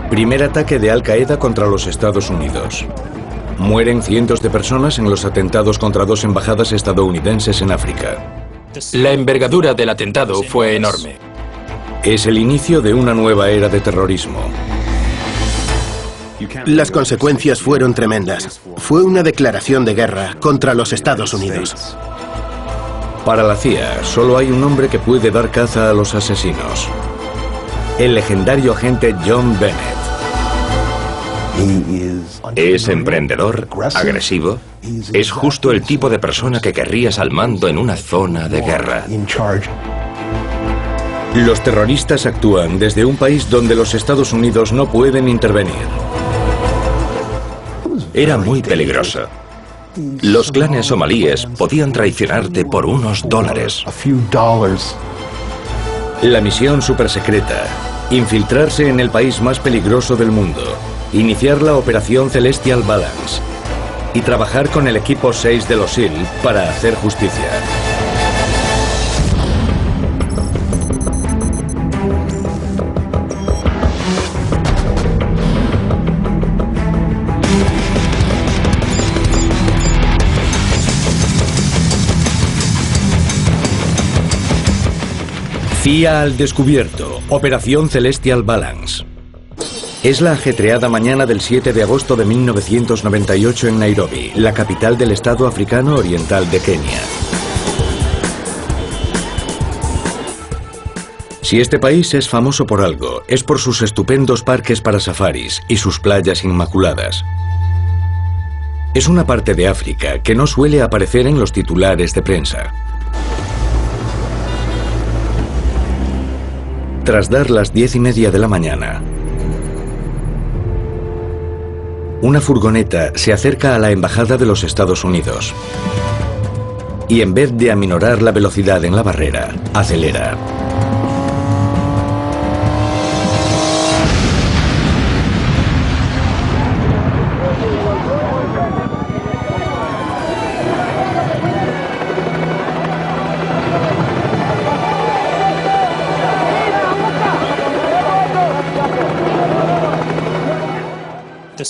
Primer ataque de Al Qaeda contra los Estados Unidos. Mueren cientos de personas en los atentados contra 2 embajadas estadounidenses en África. La envergadura del atentado fue enorme. Es el inicio de una nueva era de terrorismo. Las consecuencias fueron tremendas. Fue una declaración de guerra contra los Estados Unidos. Para la CIA, solo hay un hombre que puede dar caza a los asesinos. El legendario agente John Bennett. Es emprendedor, agresivo. Es justo el tipo de persona que querrías al mando en una zona de guerra. Los terroristas actúan desde un país donde los Estados Unidos no pueden intervenir. Era muy peligroso. Los clanes somalíes podían traicionarte por unos dólares. La misión supersecreta: infiltrarse en el país más peligroso del mundo, iniciar la operación Celestial Balance y trabajar con el equipo 6 de los SEAL para hacer justicia. CIA al descubierto, Operación Celestial Balance. Es la ajetreada mañana del 7 de agosto de 1998 en Nairobi, la capital del estado africano oriental de Kenia. Si este país es famoso por algo, es por sus estupendos parques para safaris y sus playas inmaculadas. Es una parte de África que no suele aparecer en los titulares de prensa. Tras dar las 10:30 de la mañana, una furgoneta se acerca a la embajada de los Estados Unidos y en vez de aminorar la velocidad en la barrera, acelera.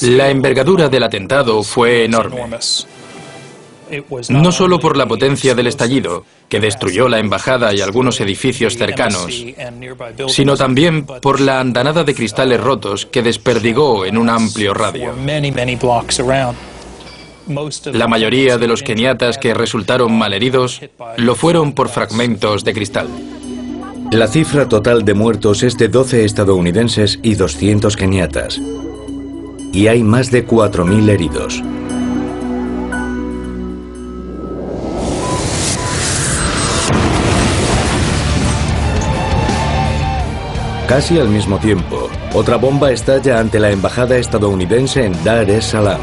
La envergadura del atentado fue enorme. No solo por la potencia del estallido, que destruyó la embajada y algunos edificios cercanos, sino también por la andanada de cristales rotos que desperdigó en un amplio radio. La mayoría de los keniatas que resultaron malheridos lo fueron por fragmentos de cristal. La cifra total de muertos es de 12 estadounidenses y 200 keniatas. Y hay más de 4.000 heridos. Casi al mismo tiempo, otra bomba estalla ante la embajada estadounidense en Dar es Salaam,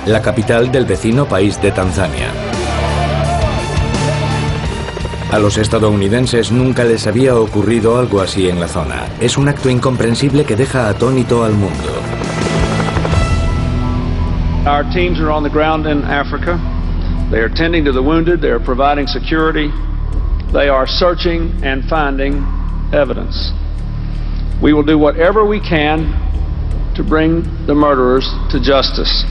la capital del vecino país de Tanzania. A los estadounidenses nunca les había ocurrido algo así en la zona. Es un acto incomprensible que deja atónito al mundo. Our teams are on the ground in Africa. They are tending to the wounded. They are providing security. They are searching and finding evidence. We will do whatever we can to bring the murderers to justice.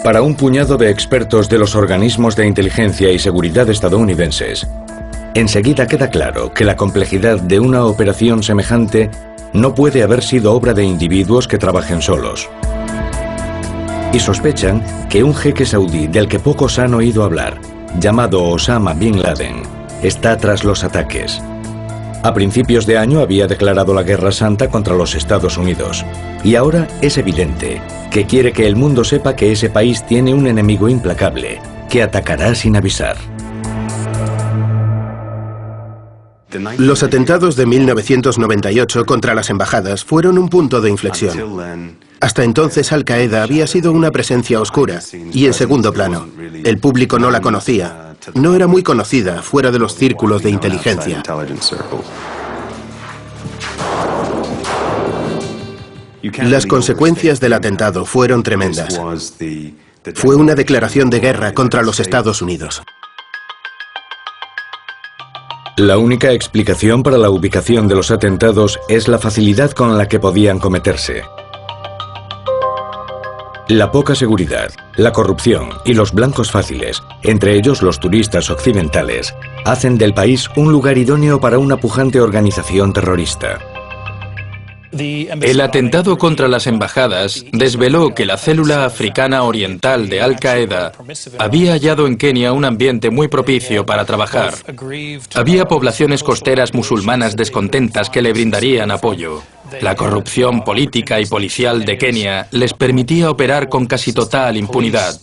Para un puñado de expertos de los organismos de inteligencia y seguridad estadounidenses, enseguida queda claro que la complejidad de una operación semejante no puede haber sido obra de individuos que trabajen solos. Y sospechan que un jeque saudí del que pocos han oído hablar, llamado Osama Bin Laden, está tras los ataques. A principios de año había declarado la guerra santa contra los Estados Unidos. Y ahora es evidente que quiere que el mundo sepa que ese país tiene un enemigo implacable, que atacará sin avisar. Los atentados de 1998 contra las embajadas fueron un punto de inflexión. Hasta entonces Al Qaeda había sido una presencia oscura y en segundo plano. El público no la conocía. No era muy conocida fuera de los círculos de inteligencia. Las consecuencias del atentado fueron tremendas. Fue una declaración de guerra contra los Estados Unidos. La única explicación para la ubicación de los atentados es la facilidad con la que podían cometerse. La poca seguridad, la corrupción y los blancos fáciles, entre ellos los turistas occidentales, hacen del país un lugar idóneo para una pujante organización terrorista. El atentado contra las embajadas desveló que la célula africana oriental de Al-Qaeda había hallado en Kenia un ambiente muy propicio para trabajar. Había poblaciones costeras musulmanas descontentas que le brindarían apoyo. La corrupción política y policial de Kenia les permitía operar con casi total impunidad.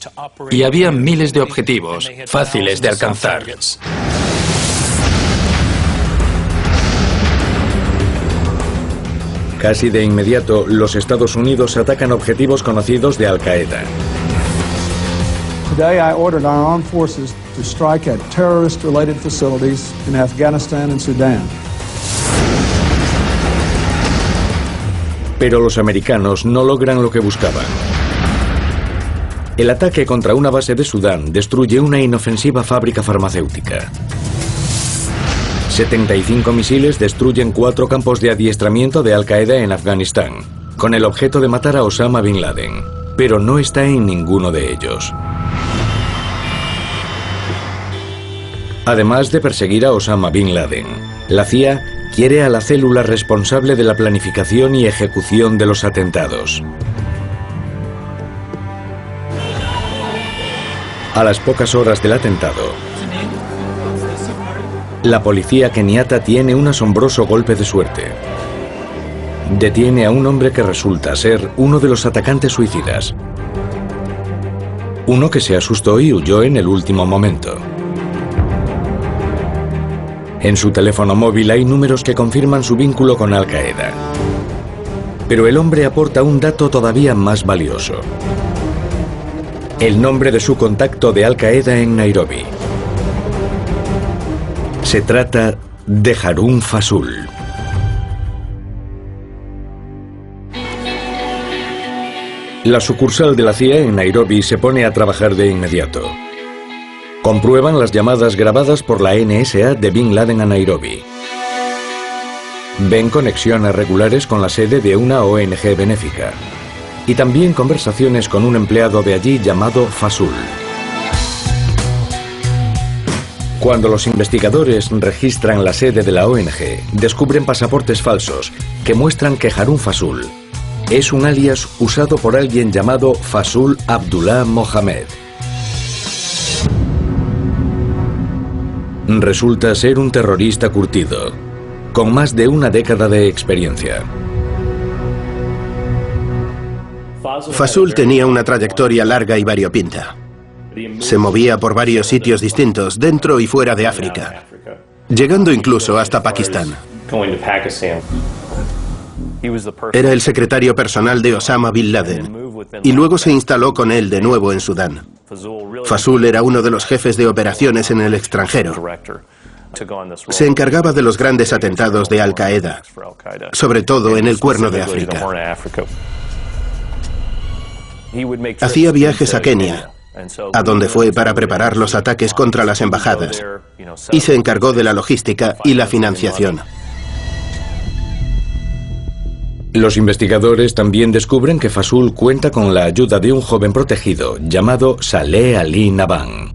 Y había miles de objetivos fáciles de alcanzar. Casi de inmediato, los Estados Unidos atacan objetivos conocidos de Al-Qaeda. Today I ordered our armed forces to strike at terrorist-related facilities in Afghanistan and Sudan. Pero los americanos no logran lo que buscaban. El ataque contra una base de Sudán destruye una inofensiva fábrica farmacéutica. 75 misiles destruyen 4 campos de adiestramiento de Al-Qaeda en Afganistán, con el objeto de matar a Osama Bin Laden, pero no está en ninguno de ellos. Además de perseguir a Osama Bin Laden, la CIA quiere a la célula responsable de la planificación y ejecución de los atentados. A las pocas horas del atentado, la policía keniata tiene un asombroso golpe de suerte. Detiene a un hombre que resulta ser uno de los atacantes suicidas. Uno que se asustó y huyó en el último momento. En su teléfono móvil hay números que confirman su vínculo con Al-Qaeda. Pero el hombre aporta un dato todavía más valioso: el nombre de su contacto de Al-Qaeda en Nairobi. Se trata de Harun Fasul. La sucursal de la CIA en Nairobi se pone a trabajar de inmediato. Comprueban las llamadas grabadas por la NSA de Bin Laden a Nairobi. Ven conexiones regulares con la sede de una ONG benéfica. Y también conversaciones con un empleado de allí llamado Fasul. Cuando los investigadores registran la sede de la ONG, descubren pasaportes falsos que muestran que Harun Fasul es un alias usado por alguien llamado Fasul Abdullah Mohamed. Resulta ser un terrorista curtido, con más de una década de experiencia. Fasul tenía una trayectoria larga y variopinta. Se movía por varios sitios distintos, dentro y fuera de África, llegando incluso hasta Pakistán. Era el secretario personal de Osama Bin Laden y luego se instaló con él de nuevo en Sudán. Fasul era uno de los jefes de operaciones en el extranjero. Se encargaba de los grandes atentados de Al-Qaeda, sobre todo en el Cuerno de África. Hacía viajes a Kenia, a donde fue para preparar los ataques contra las embajadas, y se encargó de la logística y la financiación. Los investigadores también descubren que Fasul cuenta con la ayuda de un joven protegido llamado Saleh Ali Naban.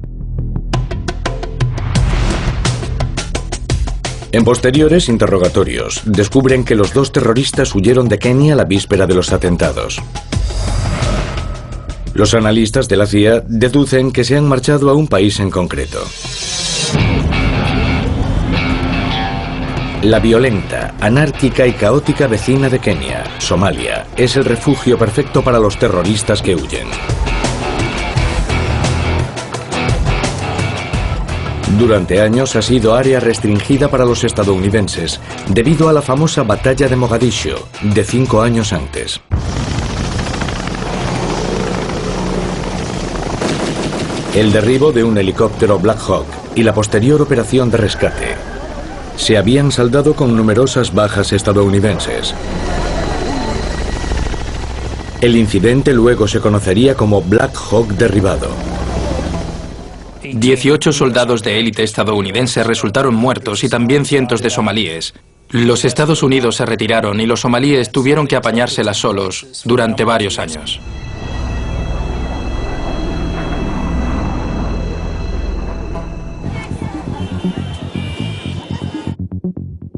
En posteriores interrogatorios, descubren que los dos terroristas huyeron de Kenia la víspera de los atentados. Los analistas de la CIA deducen que se han marchado a un país en concreto. La violenta, anárquica y caótica vecina de Kenia, Somalia, es el refugio perfecto para los terroristas que huyen. Durante años ha sido área restringida para los estadounidenses, debido a la famosa batalla de Mogadiscio, de 5 años antes. El derribo de un helicóptero Black Hawk y la posterior operación de rescate se habían saldado con numerosas bajas estadounidenses. El incidente luego se conocería como Black Hawk derribado. 18 soldados de élite estadounidenses resultaron muertos y también cientos de somalíes. Los Estados Unidos se retiraron y los somalíes tuvieron que apañárselas solos durante varios años.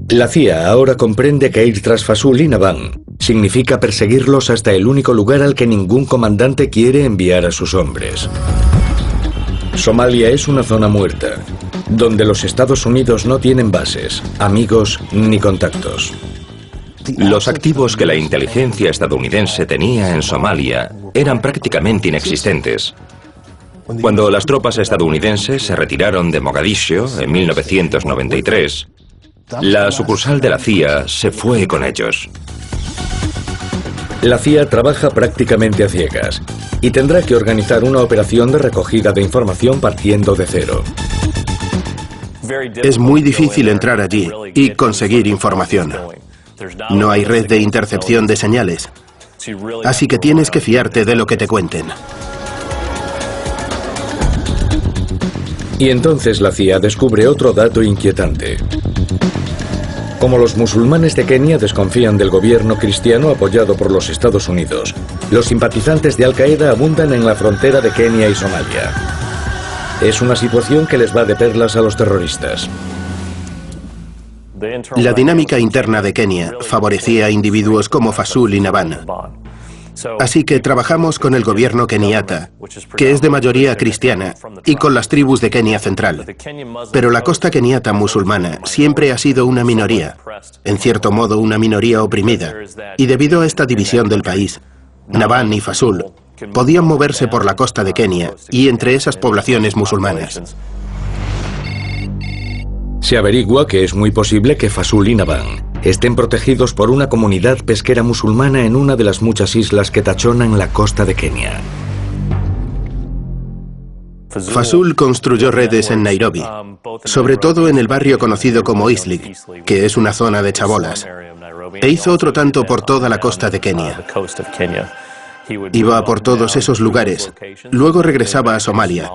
La CIA ahora comprende que ir tras Fasoul y Nabhan significa perseguirlos hasta el único lugar al que ningún comandante quiere enviar a sus hombres. Somalia es una zona muerta, donde los Estados Unidos no tienen bases, amigos ni contactos. Los activos que la inteligencia estadounidense tenía en Somalia eran prácticamente inexistentes. Cuando las tropas estadounidenses se retiraron de Mogadiscio en 1993, la sucursal de la CIA se fue con ellos. La CIA trabaja prácticamente a ciegas y tendrá que organizar una operación de recogida de información partiendo de cero. Es muy difícil entrar allí y conseguir información. No hay red de intercepción de señales, así que tienes que fiarte de lo que te cuenten. Y entonces la CIA descubre otro dato inquietante. Como los musulmanes de Kenia desconfían del gobierno cristiano apoyado por los Estados Unidos, los simpatizantes de Al-Qaeda abundan en la frontera de Kenia y Somalia. Es una situación que les va de perlas a los terroristas. La dinámica interna de Kenia favorecía a individuos como Fasoul y Nabhan. Así que trabajamos con el gobierno keniata, que es de mayoría cristiana, y con las tribus de Kenia central. Pero la costa keniata musulmana siempre ha sido una minoría, en cierto modo una minoría oprimida, y debido a esta división del país, Nabhan y Fasoul podían moverse por la costa de Kenia y entre esas poblaciones musulmanas. Se averigua que es muy posible que Fasoul y Nabhan estén protegidos por una comunidad pesquera musulmana en una de las muchas islas que tachonan la costa de Kenia. Fasoul construyó redes en Nairobi, sobre todo en el barrio conocido como Eastleigh, que es una zona de chabolas, e hizo otro tanto por toda la costa de Kenia. Iba por todos esos lugares, luego regresaba a Somalia,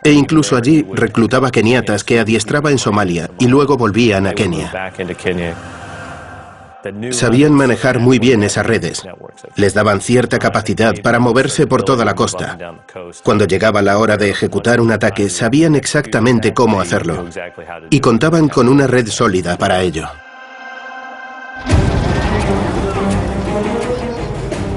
e incluso allí reclutaba keniatas que adiestraba en Somalia y luego volvían a Kenia. Sabían manejar muy bien esas redes. Les daban cierta capacidad para moverse por toda la costa. Cuando llegaba la hora de ejecutar un ataque, sabían exactamente cómo hacerlo. Y contaban con una red sólida para ello.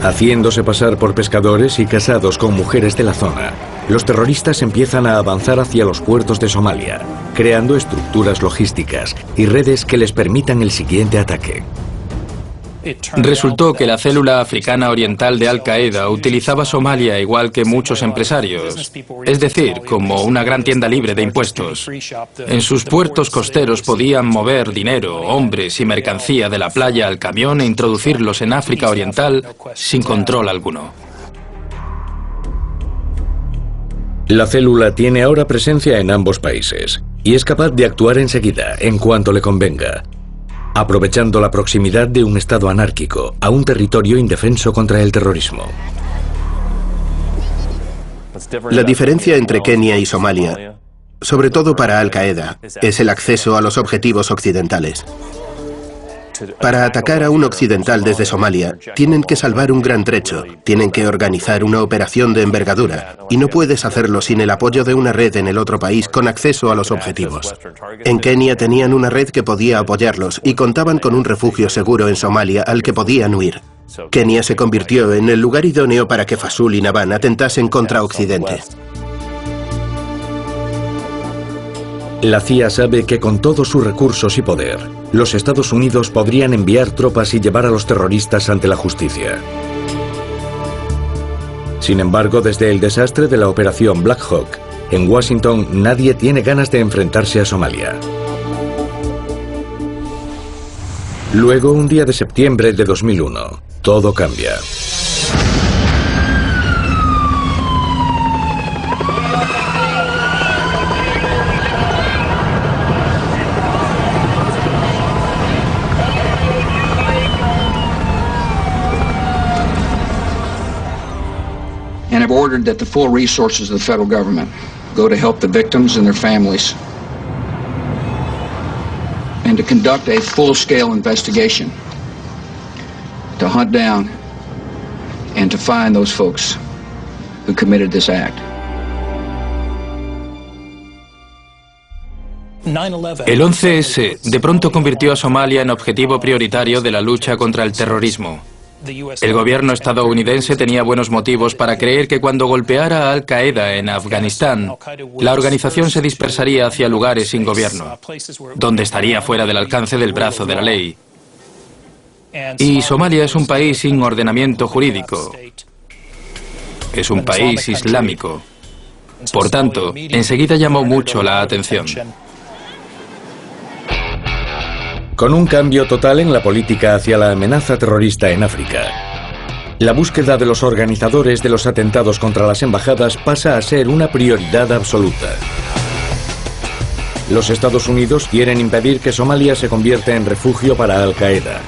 Haciéndose pasar por pescadores y casados con mujeres de la zona, los terroristas empiezan a avanzar hacia los puertos de Somalia, creando estructuras logísticas y redes que les permitan el siguiente ataque. Resultó que la célula africana oriental de Al-Qaeda utilizaba Somalia igual que muchos empresarios, es decir, como una gran tienda libre de impuestos. En sus puertos costeros podían mover dinero, hombres y mercancía de la playa al camión e introducirlos en África Oriental sin control alguno. La célula tiene ahora presencia en ambos países y es capaz de actuar enseguida, en cuanto le convenga, aprovechando la proximidad de un estado anárquico a un territorio indefenso contra el terrorismo. La diferencia entre Kenia y Somalia, sobre todo para Al-Qaeda, es el acceso a los objetivos occidentales. Para atacar a un occidental desde Somalia, tienen que salvar un gran trecho, tienen que organizar una operación de envergadura, y no puedes hacerlo sin el apoyo de una red en el otro país con acceso a los objetivos. En Kenia tenían una red que podía apoyarlos y contaban con un refugio seguro en Somalia al que podían huir. Kenia se convirtió en el lugar idóneo para que Fasoul y Nabhan atentasen contra Occidente. La CIA sabe que con todos sus recursos y poder, los Estados Unidos podrían enviar tropas y llevar a los terroristas ante la justicia. Sin embargo, desde el desastre de la operación Black Hawk, en Washington nadie tiene ganas de enfrentarse a Somalia. Luego, un día de septiembre de 2001, todo cambia. and have ordered that the full resources of the federal government go to help the victims and their families, and to conduct a full-scale investigation to hunt down and to find those folks who committed this act. El 11S de pronto convirtió a Somalia en objetivo prioritario de la lucha contra el terrorismo. El gobierno estadounidense tenía buenos motivos para creer que cuando golpeara a Al-Qaeda en Afganistán, la organización se dispersaría hacia lugares sin gobierno, donde estaría fuera del alcance del brazo de la ley. Y Somalia es un país sin ordenamiento jurídico. Es un país islámico. Por tanto, enseguida llamó mucho la atención. Con un cambio total en la política hacia la amenaza terrorista en África, la búsqueda de los organizadores de los atentados contra las embajadas pasa a ser una prioridad absoluta. Los Estados Unidos quieren impedir que Somalia se convierta en refugio para Al-Qaeda.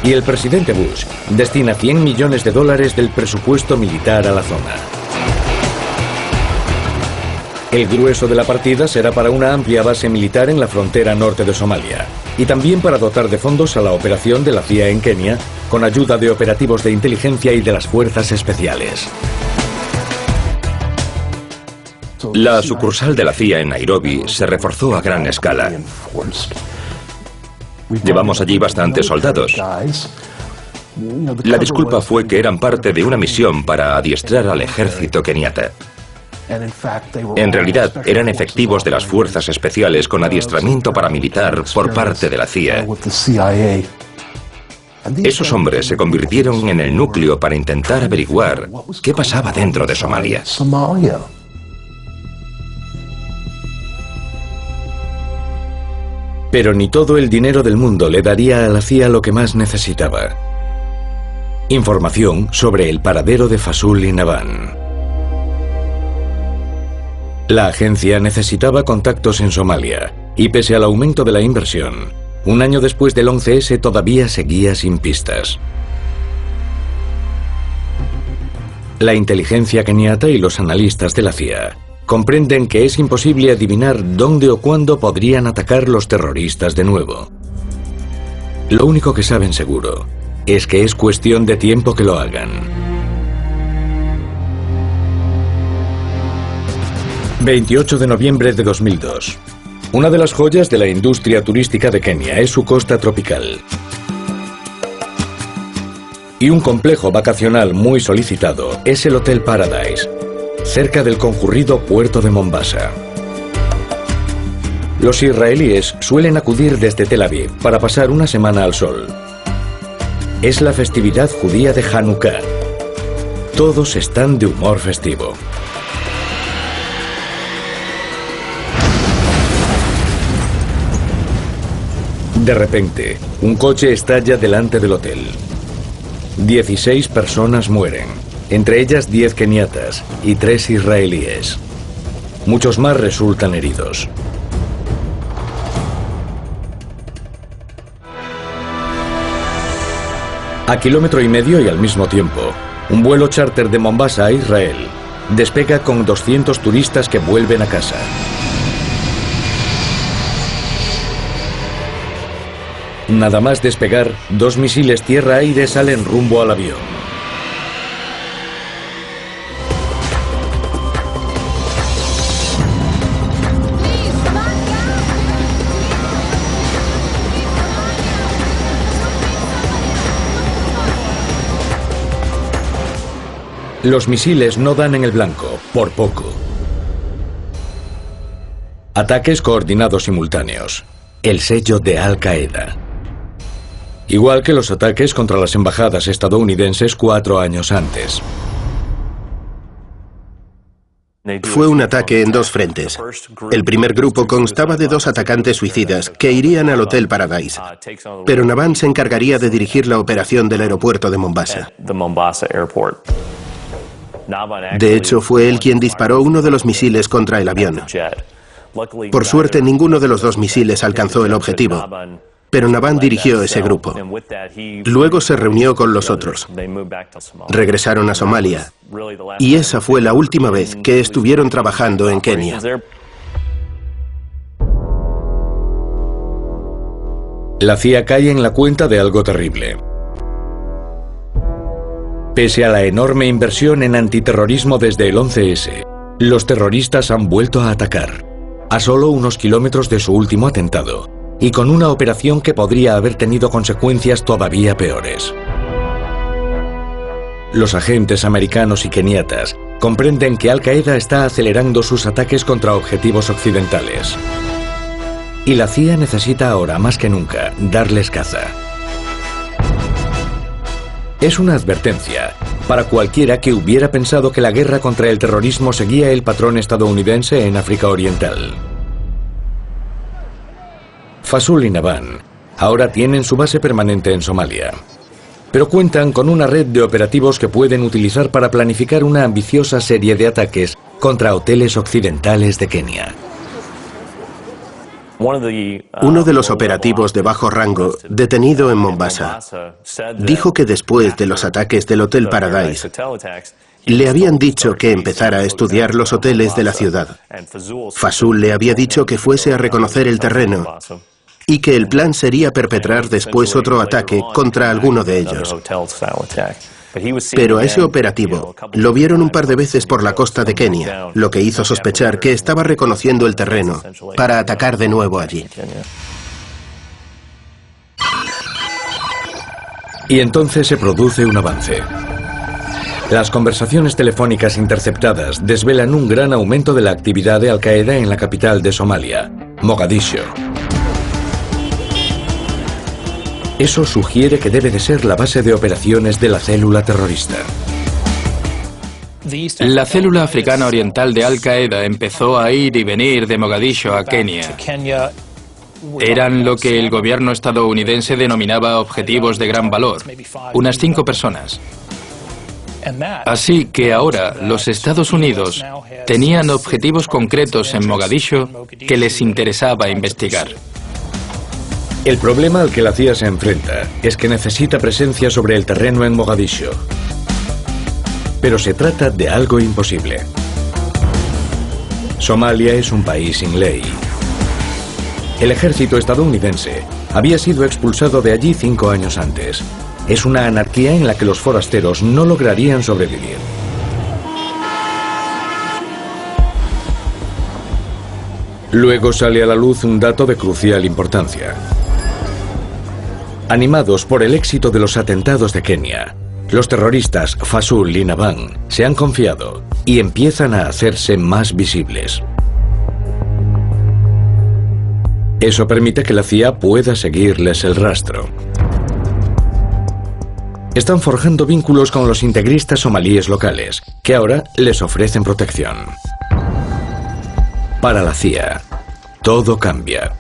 Y el presidente Bush destina $100 millones del presupuesto militar a la zona. El grueso de la partida será para una amplia base militar en la frontera norte de Somalia y también para dotar de fondos a la operación de la CIA en Kenia con ayuda de operativos de inteligencia y de las fuerzas especiales. La sucursal de la CIA en Nairobi se reforzó a gran escala. Llevamos allí bastantes soldados. La disculpa fue que eran parte de una misión para adiestrar al ejército keniata. En realidad, eran efectivos de las fuerzas especiales con adiestramiento paramilitar por parte de la CIA. Esos hombres se convirtieron en el núcleo para intentar averiguar qué pasaba dentro de Somalia. Pero ni todo el dinero del mundo le daría a la CIA lo que más necesitaba: información sobre el paradero de Fasool y Naban. La agencia necesitaba contactos en Somalia, y pese al aumento de la inversión, un año después del 11S todavía seguía sin pistas. La inteligencia keniata y los analistas de la CIA comprenden que es imposible adivinar dónde o cuándo podrían atacar los terroristas de nuevo. Lo único que saben seguro es que es cuestión de tiempo que lo hagan. 28 de noviembre de 2002. Una de las joyas de la industria turística de Kenia es su costa tropical. Y un complejo vacacional muy solicitado es el Hotel Paradise, cerca del concurrido puerto de Mombasa. Los israelíes suelen acudir desde Tel Aviv para pasar una semana al sol. Es la festividad judía de Hanukkah. Todos están de humor festivo. De repente, un coche estalla delante del hotel. 16 personas mueren, entre ellas 10 keniatas y 3 israelíes. Muchos más resultan heridos. A 1,5 kilómetros y al mismo tiempo, un vuelo charter de Mombasa a Israel despega con 200 turistas que vuelven a casa. Nada más despegar, 2 misiles tierra-aire salen rumbo al avión. Los misiles no dan en el blanco, por poco. Ataques coordinados simultáneos. El sello de Al-Qaeda. Igual que los ataques contra las embajadas estadounidenses 4 años antes. Fue un ataque en 2 frentes. El primer grupo constaba de 2 atacantes suicidas que irían al Hotel Paradise, pero Naban se encargaría de dirigir la operación del aeropuerto de Mombasa. De hecho, fue él quien disparó uno de los misiles contra el avión. Por suerte, ninguno de los 2 misiles alcanzó el objetivo, pero Navand dirigió ese grupo. Luego se reunió con los otros. Regresaron a Somalia, y esa fue la última vez que estuvieron trabajando en Kenia. La CIA cae en la cuenta de algo terrible. Pese a la enorme inversión en antiterrorismo desde el 11S, los terroristas han vuelto a atacar, a solo unos kilómetros de su último atentado, y con una operación que podría haber tenido consecuencias todavía peores. Los agentes americanos y keniatas comprenden que Al-Qaeda está acelerando sus ataques contra objetivos occidentales. Y la CIA necesita ahora más que nunca darles caza. Es una advertencia para cualquiera que hubiera pensado que la guerra contra el terrorismo seguía el patrón estadounidense en África Oriental. Fasool y Navand ahora tienen su base permanente en Somalia, pero cuentan con una red de operativos que pueden utilizar para planificar una ambiciosa serie de ataques contra hoteles occidentales de Kenia. Uno de los operativos de bajo rango, detenido en Mombasa, dijo que después de los ataques del Hotel Paradise, le habían dicho que empezara a estudiar los hoteles de la ciudad. Fasool le había dicho que fuese a reconocer el terreno y que el plan sería perpetrar después otro ataque contra alguno de ellos. Pero a ese operativo lo vieron un par de veces por la costa de Kenia, lo que hizo sospechar que estaba reconociendo el terreno para atacar de nuevo allí. Y entonces se produce un avance. Las conversaciones telefónicas interceptadas desvelan un gran aumento de la actividad de Al-Qaeda en la capital de Somalia, Mogadiscio. Eso sugiere que debe de ser la base de operaciones de la célula terrorista. La célula africana oriental de Al-Qaeda empezó a ir y venir de Mogadiscio a Kenia. Eran lo que el gobierno estadounidense denominaba objetivos de gran valor, unas 5 personas. Así que ahora los Estados Unidos tenían objetivos concretos en Mogadiscio que les interesaba investigar. El problema al que la CIA se enfrenta es que necesita presencia sobre el terreno en Mogadiscio. Pero se trata de algo imposible. Somalia es un país sin ley. El ejército estadounidense había sido expulsado de allí 5 años antes. Es una anarquía en la que los forasteros no lograrían sobrevivir. Luego sale a la luz un dato de crucial importancia. Animados por el éxito de los atentados de Kenia, los terroristas Fasool y Navand se han confiado y empiezan a hacerse más visibles. Eso permite que la CIA pueda seguirles el rastro. Están forjando vínculos con los integristas somalíes locales, que ahora les ofrecen protección. Para la CIA, todo cambia.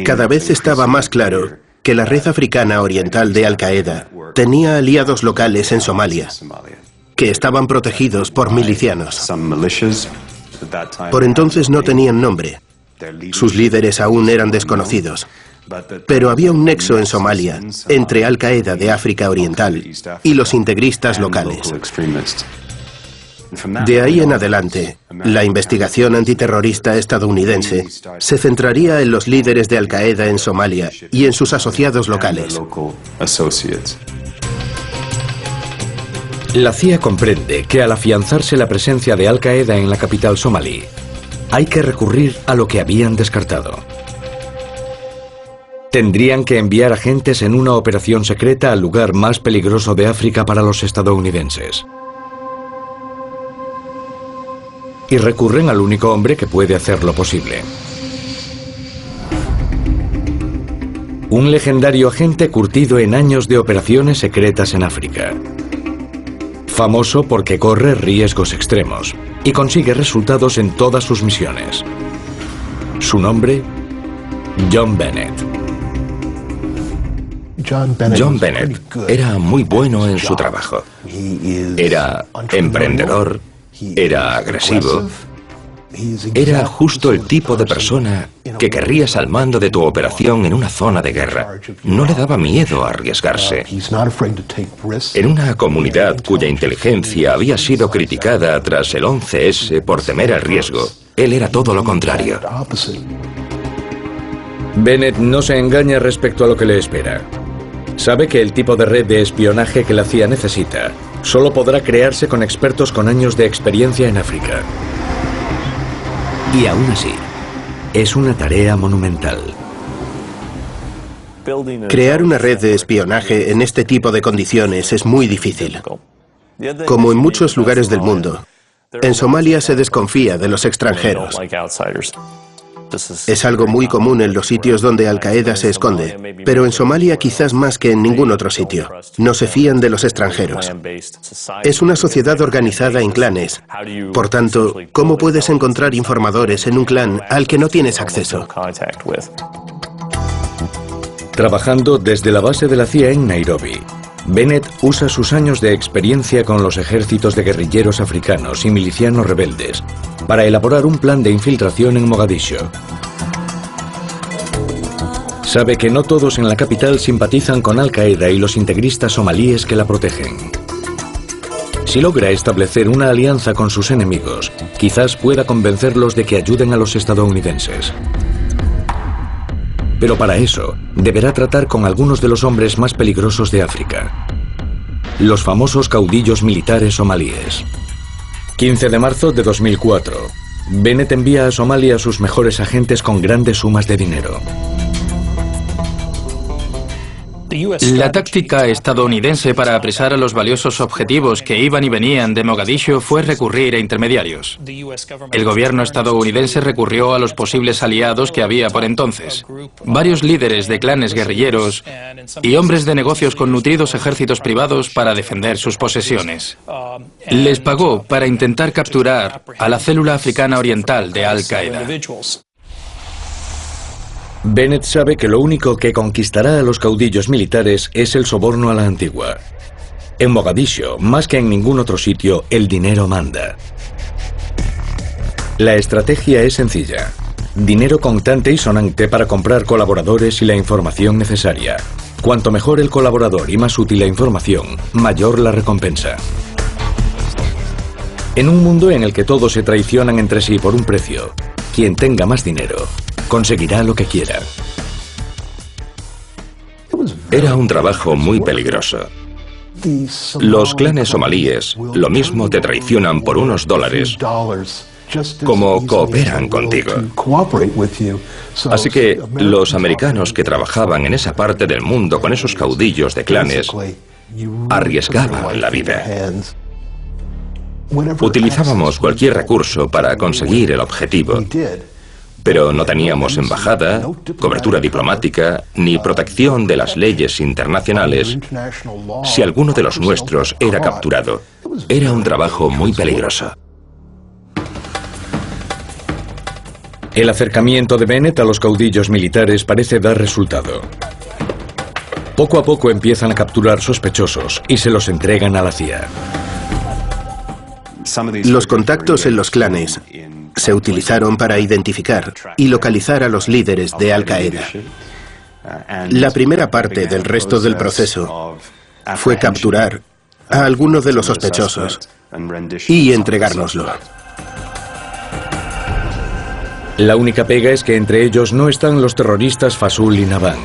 Cada vez estaba más claro que la red africana oriental de Al-Qaeda tenía aliados locales en Somalia, que estaban protegidos por milicianos. Por entonces no tenían nombre. Sus líderes aún eran desconocidos. Pero había un nexo en Somalia entre Al-Qaeda de África Oriental y los integristas locales. De ahí en adelante, la investigación antiterrorista estadounidense se centraría en los líderes de Al-Qaeda en Somalia y en sus asociados locales. La CIA comprende que al afianzarse la presencia de Al-Qaeda en la capital somalí, hay que recurrir a lo que habían descartado. Tendrían que enviar agentes en una operación secreta al lugar más peligroso de África para los estadounidenses. Y recurren al único hombre que puede hacerlo posible. Un legendario agente curtido en años de operaciones secretas en África. Famoso porque corre riesgos extremos y consigue resultados en todas sus misiones. Su nombre, John Bennett. John Bennett era muy bueno en su trabajo. Era emprendedor, era agresivo Era justo el tipo de persona que querrías al mando de tu operación en una zona de guerra. No le daba miedo a arriesgarse. En una comunidad cuya inteligencia había sido criticada tras el 11S por temer el riesgo, él era todo lo contrario. Bennett no se engaña respecto a lo que le espera. Sabe que el tipo de red de espionaje que la CIA necesita solo podrá crearse con expertos con años de experiencia en África. Y aún así, es una tarea monumental. Crear una red de espionaje en este tipo de condiciones es muy difícil. Como en muchos lugares del mundo, en Somalia se desconfía de los extranjeros. Es algo muy común en los sitios donde Al-Qaeda se esconde, pero en Somalia quizás más que en ningún otro sitio. No se fían de los extranjeros. Es una sociedad organizada en clanes. Por tanto, ¿cómo puedes encontrar informadores en un clan al que no tienes acceso? Trabajando desde la base de la CIA en Nairobi, Bennett usa sus años de experiencia con los ejércitos de guerrilleros africanos y milicianos rebeldes para elaborar un plan de infiltración en Mogadiscio. Sabe que no todos en la capital simpatizan con Al-Qaeda y los integristas somalíes que la protegen. Si logra establecer una alianza con sus enemigos, quizás pueda convencerlos de que ayuden a los estadounidenses. Pero para eso, deberá tratar con algunos de los hombres más peligrosos de África. Los famosos caudillos militares somalíes. 15 de marzo de 2004. Bennett envía a Somalia a sus mejores agentes con grandes sumas de dinero. La táctica estadounidense para apresar a los valiosos objetivos que iban y venían de Mogadiscio fue recurrir a intermediarios. El gobierno estadounidense recurrió a los posibles aliados que había por entonces, varios líderes de clanes guerrilleros y hombres de negocios con nutridos ejércitos privados para defender sus posesiones. Les pagó para intentar capturar a la célula africana oriental de Al-Qaeda. Bennett sabe que lo único que conquistará a los caudillos militares es el soborno a la antigua. En Mogadiscio, más que en ningún otro sitio, el dinero manda. La estrategia es sencilla. Dinero contante y sonante para comprar colaboradores y la información necesaria. Cuanto mejor el colaborador y más útil la información, mayor la recompensa. En un mundo en el que todos se traicionan entre sí por un precio, quien tenga más dinero conseguirá lo que quiera. Era un trabajo muy peligroso. Los clanes somalíes lo mismo te traicionan por unos dólares como cooperan contigo. Así que los americanos que trabajaban en esa parte del mundo con esos caudillos de clanes arriesgaban la vida. Utilizábamos cualquier recurso para conseguir el objetivo. Pero no teníamos embajada, cobertura diplomática, ni protección de las leyes internacionales si alguno de los nuestros era capturado. Era un trabajo muy peligroso. El acercamiento de Bennett a los caudillos militares parece dar resultado. Poco a poco empiezan a capturar sospechosos y se los entregan a la CIA. Los contactos en los clanes se utilizaron para identificar y localizar a los líderes de Al-Qaeda. La primera parte del resto del proceso fue capturar a alguno de los sospechosos y entregárnoslo. La única pega es que entre ellos no están los terroristas Fasul y Naban.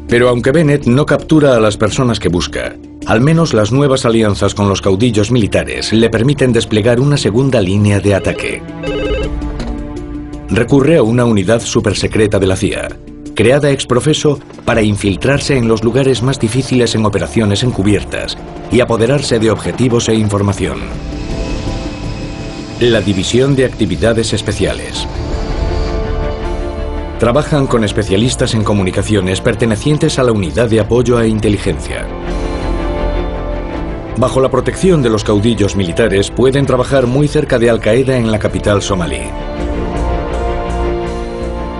Pero aunque Bennett no captura a las personas que busca, al menos las nuevas alianzas con los caudillos militares le permiten desplegar una segunda línea de ataque. Recurre a una unidad supersecreta de la CIA, creada ex profeso para infiltrarse en los lugares más difíciles en operaciones encubiertas y apoderarse de objetivos e información. La División de Actividades Especiales. Trabajan con especialistas en comunicaciones pertenecientes a la Unidad de Apoyo a Inteligencia. Bajo la protección de los caudillos militares, pueden trabajar muy cerca de Al-Qaeda en la capital somalí.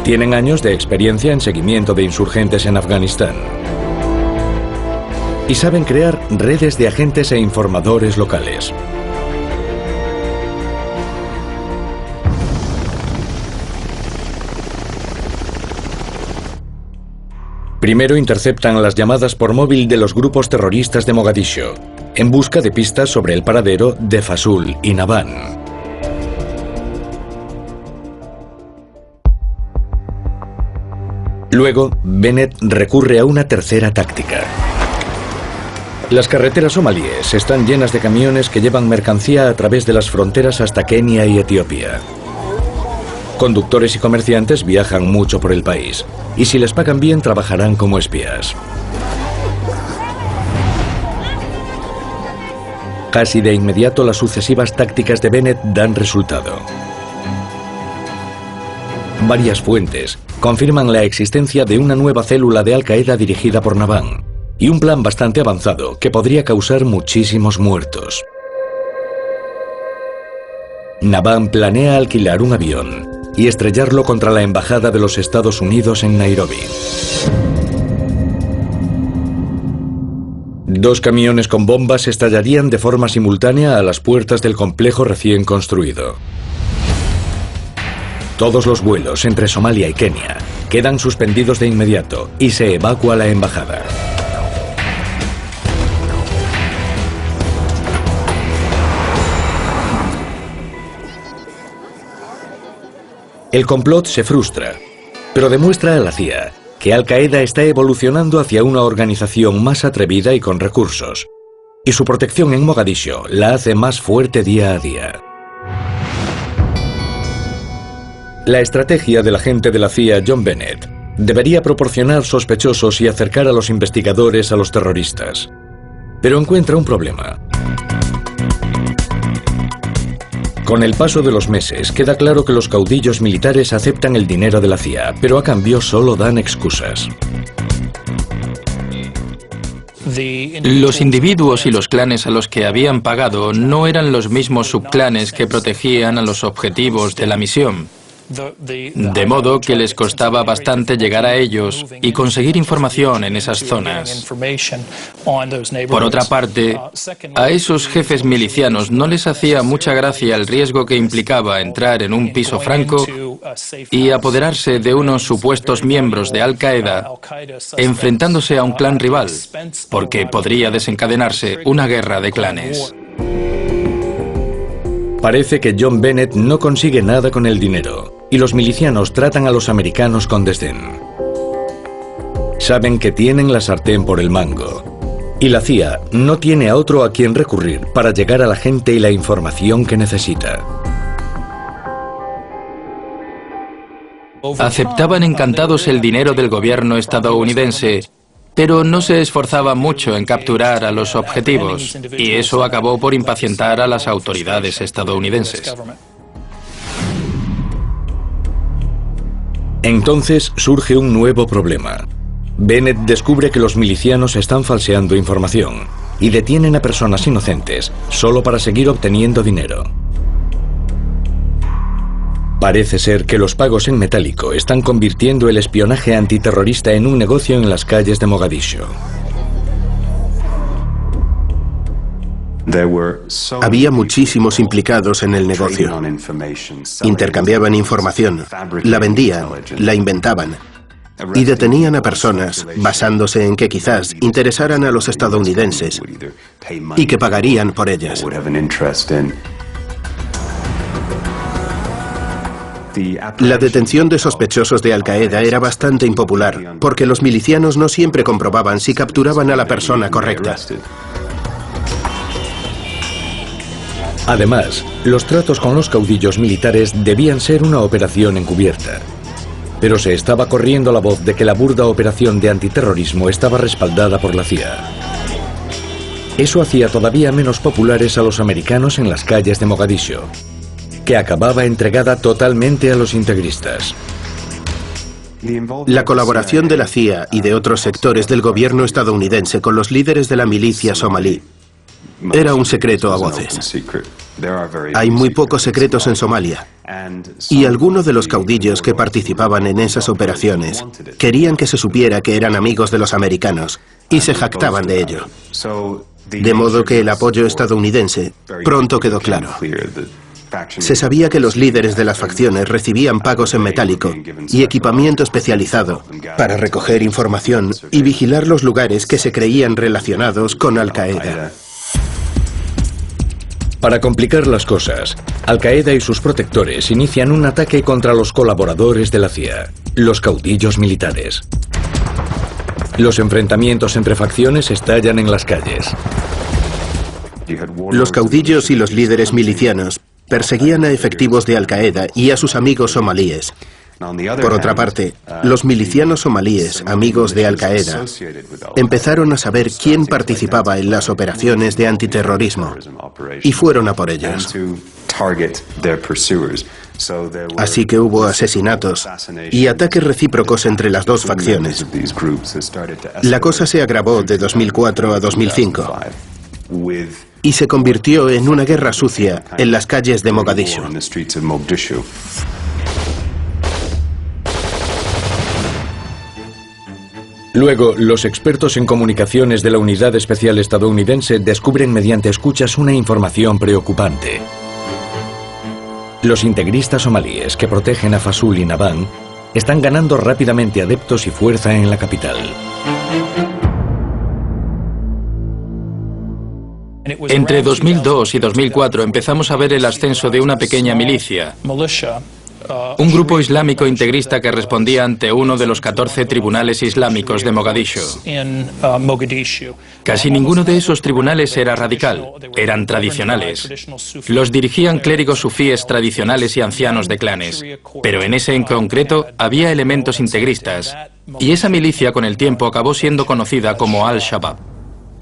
Tienen años de experiencia en seguimiento de insurgentes en Afganistán. y saben crear redes de agentes e informadores locales. Primero interceptan las llamadas por móvil de los grupos terroristas de Mogadiscio, en busca de pistas sobre el paradero de Fasul y Naban. Luego, Bennett recurre a una tercera táctica. Las carreteras somalíes están llenas de camiones que llevan mercancía a través de las fronteras hasta Kenia y Etiopía. Conductores y comerciantes viajan mucho por el país, y si les pagan bien trabajarán como espías. Casi de inmediato las sucesivas tácticas de Bennett dan resultado. Varias fuentes confirman la existencia de una nueva célula de Al-Qaeda dirigida por Naban, y un plan bastante avanzado que podría causar muchísimos muertos. Naban planea alquilar un avión y estrellarlo contra la embajada de los Estados Unidos en Nairobi. 2 camiones con bombas estallarían de forma simultánea a las puertas del complejo recién construido. Todos los vuelos entre Somalia y Kenia quedan suspendidos de inmediato y se evacúa la embajada. El complot se frustra, pero demuestra a la CIA que Al-Qaeda está evolucionando hacia una organización más atrevida y con recursos, y su protección en Mogadiscio la hace más fuerte día a día. La estrategia del agente de la CIA John Bennett debería proporcionar sospechosos y acercar a los investigadores a los terroristas, pero encuentra un problema. Con el paso de los meses, queda claro que los caudillos militares aceptan el dinero de la CIA, pero a cambio solo dan excusas. Los individuos y los clanes a los que habían pagado no eran los mismos subclanes que protegían a los objetivos de la misión. De modo que les costaba bastante llegar a ellos y conseguir información en esas zonas. Por otra parte, a esos jefes milicianos no les hacía mucha gracia el riesgo que implicaba entrar en un piso franco y apoderarse de unos supuestos miembros de Al-Qaeda enfrentándose a un clan rival, porque podría desencadenarse una guerra de clanes. Parece que John Bennett no consigue nada con el dinero, y los milicianos tratan a los americanos con desdén. Saben que tienen la sartén por el mango, y la CIA no tiene a otro a quien recurrir para llegar a la gente y la información que necesita. Aceptaban encantados el dinero del gobierno estadounidense, pero no se esforzaban mucho en capturar a los objetivos, y eso acabó por impacientar a las autoridades estadounidenses. Entonces surge un nuevo problema. Bennett descubre que los milicianos están falseando información y detienen a personas inocentes solo para seguir obteniendo dinero. Parece ser que los pagos en metálico están convirtiendo el espionaje antiterrorista en un negocio en las calles de Mogadiscio. Había muchísimos implicados en el negocio. Intercambiaban información, la vendían, la inventaban y detenían a personas basándose en que quizás interesaran a los estadounidenses y que pagarían por ellas. La detención de sospechosos de Al-Qaeda era bastante impopular, porque los milicianos no siempre comprobaban si capturaban a la persona correcta. Además, los tratos con los caudillos militares debían ser una operación encubierta. Pero se estaba corriendo la voz de que la burda operación de antiterrorismo estaba respaldada por la CIA. Eso hacía todavía menos populares a los americanos en las calles de Mogadiscio, que acababa entregada totalmente a los integristas. La colaboración de la CIA y de otros sectores del gobierno estadounidense con los líderes de la milicia somalí Era un secreto a voces. Hay muy pocos secretos en Somalia, y algunos de los caudillos que participaban en esas operaciones querían que se supiera que eran amigos de los americanos, y se jactaban de ello. De modo que el apoyo estadounidense pronto quedó claro. Se sabía que los líderes de las facciones recibían pagos en metálico y equipamiento especializado para recoger información y vigilar los lugares que se creían relacionados con Al-Qaeda. Para complicar las cosas, Al-Qaeda y sus protectores inician un ataque contra los colaboradores de la CIA, los caudillos militares. Los enfrentamientos entre facciones estallan en las calles. Los caudillos y los líderes milicianos perseguían a efectivos de Al-Qaeda y a sus amigos somalíes. Por otra parte, los milicianos somalíes, amigos de Al-Qaeda, empezaron a saber quién participaba en las operaciones de antiterrorismo y fueron a por ellos. Así que hubo asesinatos y ataques recíprocos entre las dos facciones. La cosa se agravó de 2004 a 2005 y se convirtió en una guerra sucia en las calles de Mogadiscio. Luego, los expertos en comunicaciones de la Unidad Especial estadounidense descubren mediante escuchas una información preocupante. Los integristas somalíes que protegen a Fasul y Naban están ganando rápidamente adeptos y fuerza en la capital. Entre 2002 y 2004 empezamos a ver el ascenso de una pequeña milicia, un grupo islámico integrista que respondía ante uno de los 14 tribunales islámicos de Mogadiscio. Casi ninguno de esos tribunales era radical, eran tradicionales. Los dirigían clérigos sufíes tradicionales y ancianos de clanes, pero en ese en concreto había elementos integristas, y esa milicia con el tiempo acabó siendo conocida como Al-Shabaab.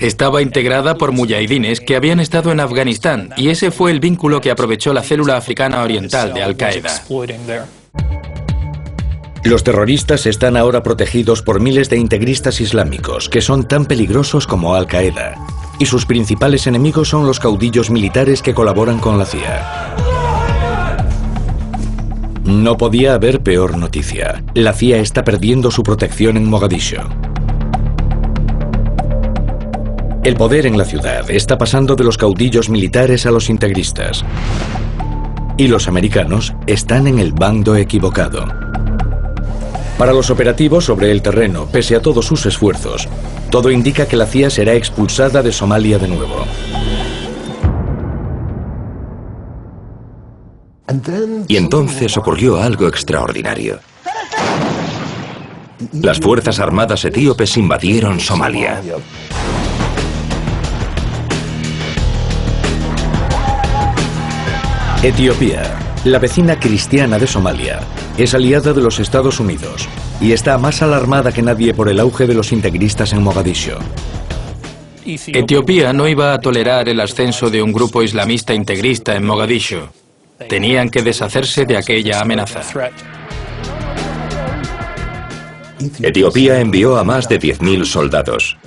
Estaba integrada por muyahidines que habían estado en Afganistán, y ese fue el vínculo que aprovechó la célula africana oriental de Al-Qaeda. Los terroristas están ahora protegidos por miles de integristas islámicos que son tan peligrosos como Al-Qaeda, y sus principales enemigos son los caudillos militares que colaboran con la CIA. No podía haber peor noticia. La CIA está perdiendo su protección en Mogadiscio. El poder en la ciudad está pasando de los caudillos militares a los integristas. Y los americanos están en el bando equivocado. Para los operativos sobre el terreno, pese a todos sus esfuerzos, todo indica que la CIA será expulsada de Somalia de nuevo. Y entonces ocurrió algo extraordinario. Las fuerzas armadas etíopes invadieron Somalia. Etiopía, la vecina cristiana de Somalia, es aliada de los Estados Unidos y está más alarmada que nadie por el auge de los integristas en Mogadiscio. Etiopía no iba a tolerar el ascenso de un grupo islamista integrista en Mogadiscio. Tenían que deshacerse de aquella amenaza. Etiopía envió a más de 10.000 soldados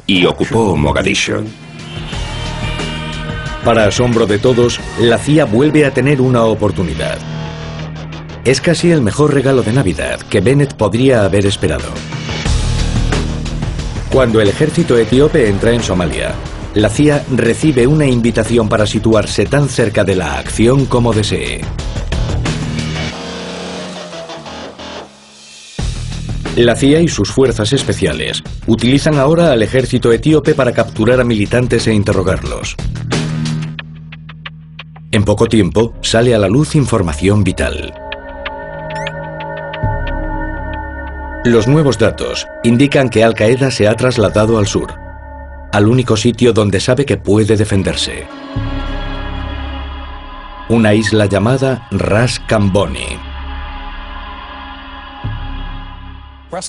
y ocupó Mogadiscio. Para asombro de todos, la CIA vuelve a tener una oportunidad. Es casi el mejor regalo de Navidad que Bennett podría haber esperado. Cuando el ejército etíope entra en Somalia, la CIA recibe una invitación para situarse tan cerca de la acción como desee. La CIA y sus fuerzas especiales utilizan ahora al ejército etíope para capturar a militantes e interrogarlos. En poco tiempo sale a la luz información vital. Los nuevos datos indican que Al-Qaeda se ha trasladado al sur, al único sitio donde sabe que puede defenderse. Una isla llamada Ras Kamboni.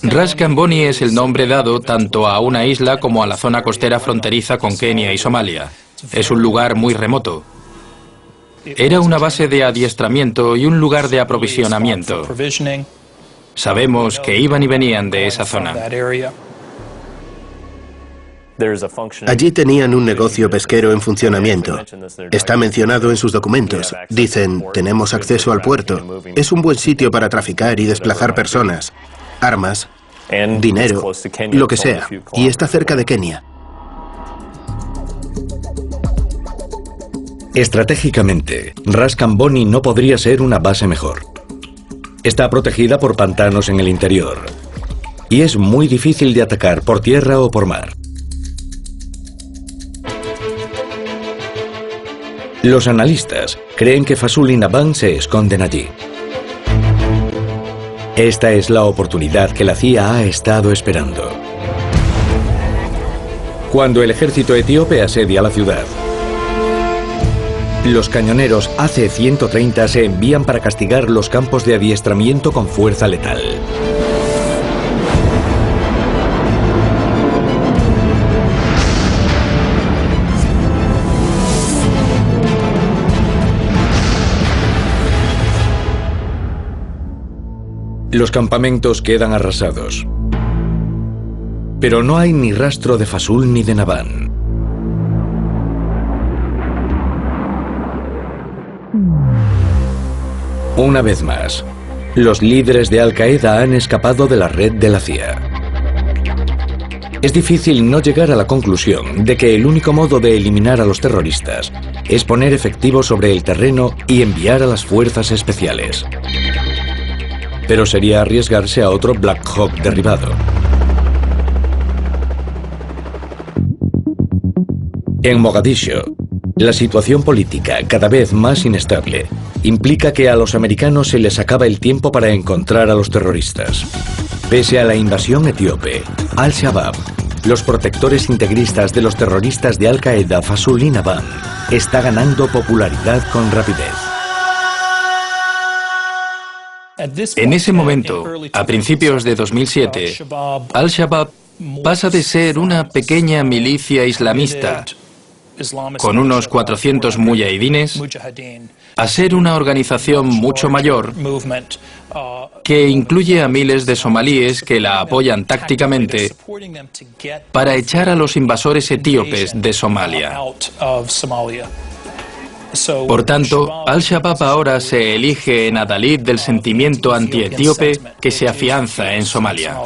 Ras Kamboni es el nombre dado tanto a una isla como a la zona costera fronteriza con Kenia y Somalia. Es un lugar muy remoto. Era una base de adiestramiento y un lugar de aprovisionamiento. Sabemos que iban y venían de esa zona. Allí tenían un negocio pesquero en funcionamiento. Está mencionado en sus documentos. Dicen, tenemos acceso al puerto. Es un buen sitio para traficar y desplazar personas, armas, dinero, lo que sea. Y está cerca de Kenia. Estratégicamente, Ras Kamboni no podría ser una base mejor. Está protegida por pantanos en el interior y es muy difícil de atacar por tierra o por mar. Los analistas creen que Fasool y Nabhan se esconden allí. Esta es la oportunidad que la CIA ha estado esperando. Cuando el ejército etíope asedia la ciudad, los cañoneros AC-130 se envían para castigar los campos de adiestramiento con fuerza letal. Los campamentos quedan arrasados. Pero no hay ni rastro de Fasool ni de Nabhan. Una vez más, los líderes de Al-Qaeda han escapado de la red de la CIA. Es difícil no llegar a la conclusión de que el único modo de eliminar a los terroristas es poner efectivos sobre el terreno y enviar a las fuerzas especiales. Pero sería arriesgarse a otro Black Hawk derribado. En Mogadiscio, la situación política, cada vez más inestable, implica que a los americanos se les acaba el tiempo para encontrar a los terroristas. Pese a la invasión etíope, Al-Shabaab, los protectores integristas de los terroristas de Al-Qaeda, Fasool y Nabhan, está ganando popularidad con rapidez. En ese momento, a principios de 2007, Al-Shabaab pasa de ser una pequeña milicia islamista con unos 400 mujahidines a ser una organización mucho mayor que incluye a miles de somalíes que la apoyan tácticamente para echar a los invasores etíopes de Somalia. Por tanto, Al-Shabaab ahora se elige en adalid del sentimiento antietíope que se afianza en Somalia.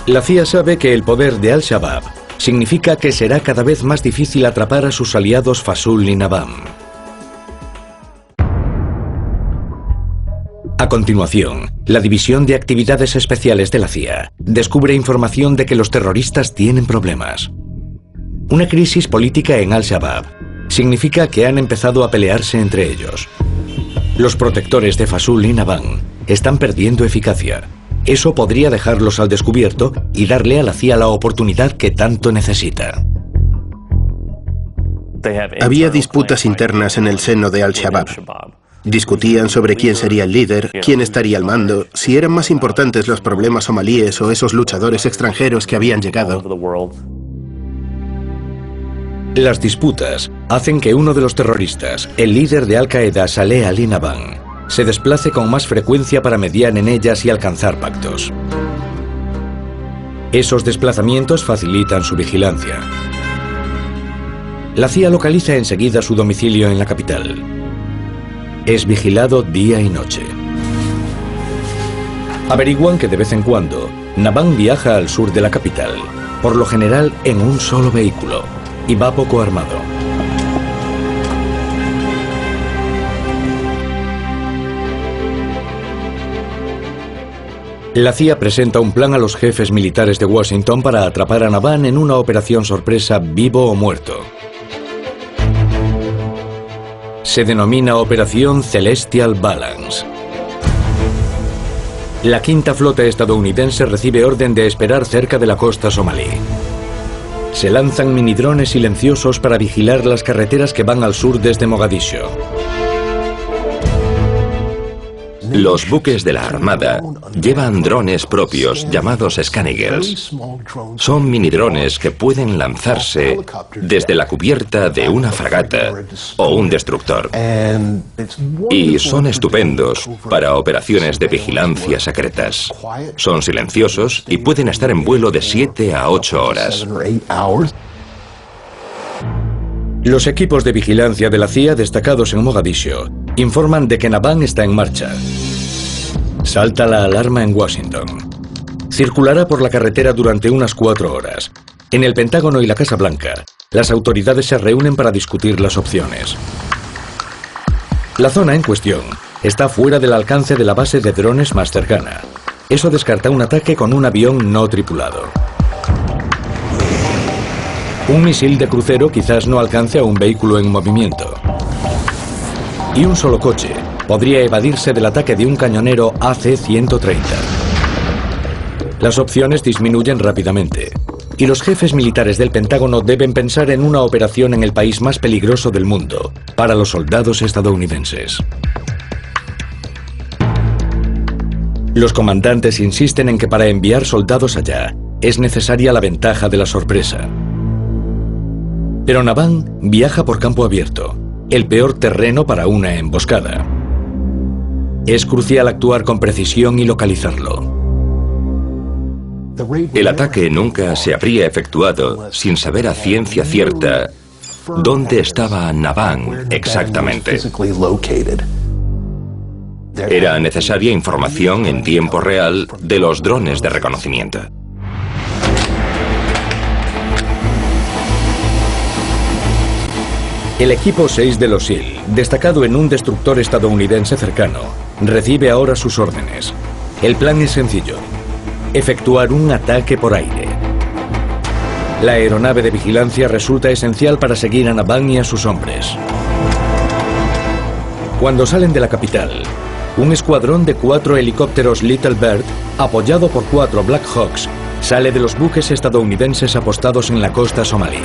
La CIA sabe que el poder de Al-Shabaab significa que será cada vez más difícil atrapar a sus aliados Fasool y Nabhan. A continuación, la División de Actividades Especiales de la CIA descubre información de que los terroristas tienen problemas. Una crisis política en Al-Shabaab significa que han empezado a pelearse entre ellos. Los protectores de Fasool y Nabhan están perdiendo eficacia. Eso podría dejarlos al descubierto y darle a la CIA la oportunidad que tanto necesita. Había disputas internas en el seno de Al-Shabaab. Discutían sobre quién sería el líder, quién estaría al mando, si eran más importantes los problemas somalíes o esos luchadores extranjeros que habían llegado. Las disputas hacen que uno de los terroristas, el líder de Al-Qaeda, Saleh Ali Nabhan, se desplace con más frecuencia para mediar en ellas y alcanzar pactos. Esos desplazamientos facilitan su vigilancia. La CIA localiza enseguida su domicilio en la capital. Es vigilado día y noche. Averiguan que de vez en cuando Nabhan viaja al sur de la capital, por lo general en un solo vehículo, y va poco armado. La CIA presenta un plan a los jefes militares de Washington para atrapar a Nabhan en una operación sorpresa vivo o muerto. Se denomina Operación Celestial Balance. La quinta flota estadounidense recibe orden de esperar cerca de la costa somalí. Se lanzan minidrones silenciosos para vigilar las carreteras que van al sur desde Mogadiscio. Los buques de la Armada llevan drones propios llamados Scan-Eagles. Son minidrones que pueden lanzarse desde la cubierta de una fragata o un destructor. Y son estupendos para operaciones de vigilancia secretas. Son silenciosos y pueden estar en vuelo de 7 a 8 horas. Los equipos de vigilancia de la CIA destacados en Mogadiscio informan de que Nabhan está en marcha. Salta la alarma en Washington. Circulará por la carretera durante unas 4 horas. En el Pentágono y la Casa Blanca, las autoridades se reúnen para discutir las opciones. La zona en cuestión está fuera del alcance de la base de drones más cercana. Eso descarta un ataque con un avión no tripulado. Un misil de crucero quizás no alcance a un vehículo en movimiento. Y un solo coche podría evadirse del ataque de un cañonero AC-130. Las opciones disminuyen rápidamente. Y los jefes militares del Pentágono deben pensar en una operación en el país más peligroso del mundo para los soldados estadounidenses. Los comandantes insisten en que para enviar soldados allá es necesaria la ventaja de la sorpresa. Pero Nabhan viaja por campo abierto, el peor terreno para una emboscada. Es crucial actuar con precisión y localizarlo. El ataque nunca se habría efectuado sin saber a ciencia cierta dónde estaba Nabhan exactamente. Era necesaria información en tiempo real de los drones de reconocimiento. El equipo 6 de los SEAL, destacado en un destructor estadounidense cercano, recibe ahora sus órdenes. El plan es sencillo: efectuar un ataque por aire. La aeronave de vigilancia resulta esencial para seguir a Nabhan y a sus hombres. Cuando salen de la capital, un escuadrón de 4 helicópteros Little Bird, apoyado por 4 Black Hawks, sale de los buques estadounidenses apostados en la costa somalí.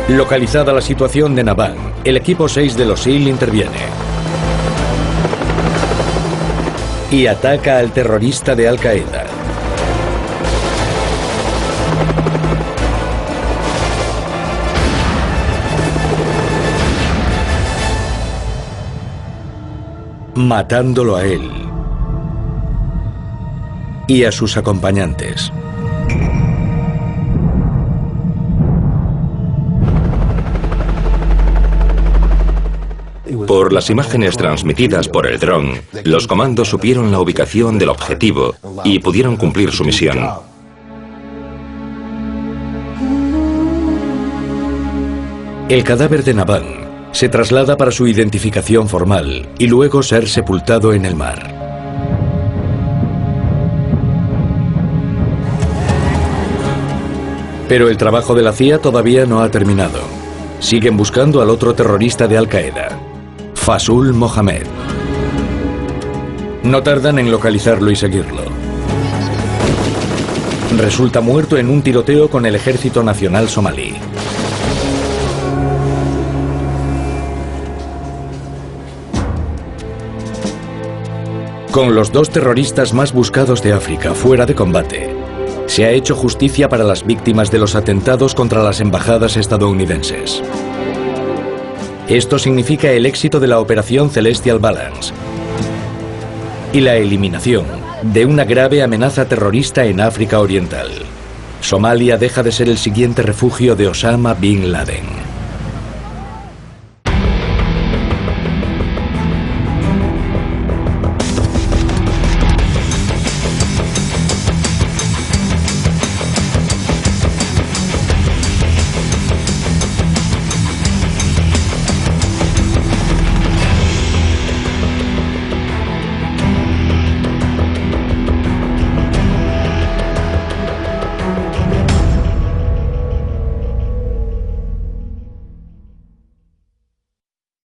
Localizada la situación de Nabhan, el equipo 6 de los SEAL interviene y ataca al terrorista de Al-Qaeda. Matándolo a él y a sus acompañantes. Por las imágenes transmitidas por el dron, los comandos supieron la ubicación del objetivo y pudieron cumplir su misión. El cadáver de Nabhan se traslada para su identificación formal y luego ser sepultado en el mar. Pero el trabajo de la CIA todavía no ha terminado. Siguen buscando al otro terrorista de Al-Qaeda, Faisal Mohammed. No tardan en localizarlo y seguirlo. Resulta muerto en un tiroteo con el Ejército Nacional Somalí. Con los 2 terroristas más buscados de África fuera de combate, se ha hecho justicia para las víctimas de los atentados contra las embajadas estadounidenses. Esto significa el éxito de la Operación Celestial Balance y la eliminación de una grave amenaza terrorista en África Oriental. Somalia deja de ser el siguiente refugio de Osama Bin Laden.